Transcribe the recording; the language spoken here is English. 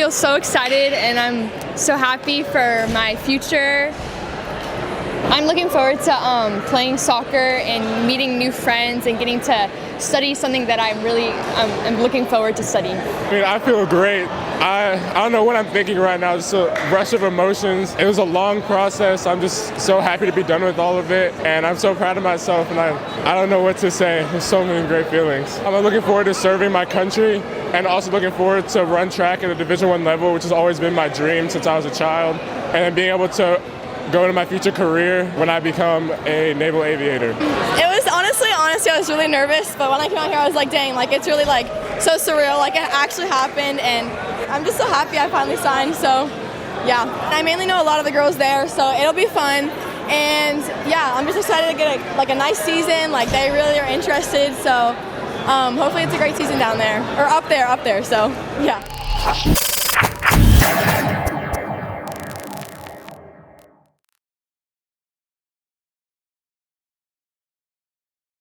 feel so excited and I'm so happy for my future. I'm looking forward to playing soccer and meeting new friends and getting to study something that I'm looking forward to studying. I mean, I feel great. I don't know what I'm thinking right now, just a rush of emotions. It was a long process. I'm just so happy to be done with all of it, and I'm so proud of myself, and I don't know what to say. There's so many great feelings. I'm looking forward to serving my country and also looking forward to run track at the Division I level, which has always been my dream since I was a child, and then being able to go into my future career when I become a naval aviator. It was honestly, I was really nervous, but when I came out here, I was like, dang, like it's really like so surreal, like it actually happened, and I'm just so happy I finally signed. So yeah, I mainly know a lot of the girls there, so it'll be fun. And yeah, I'm just excited to get a nice season. Like they really are interested, so hopefully it's a great season down there, or up there. So yeah.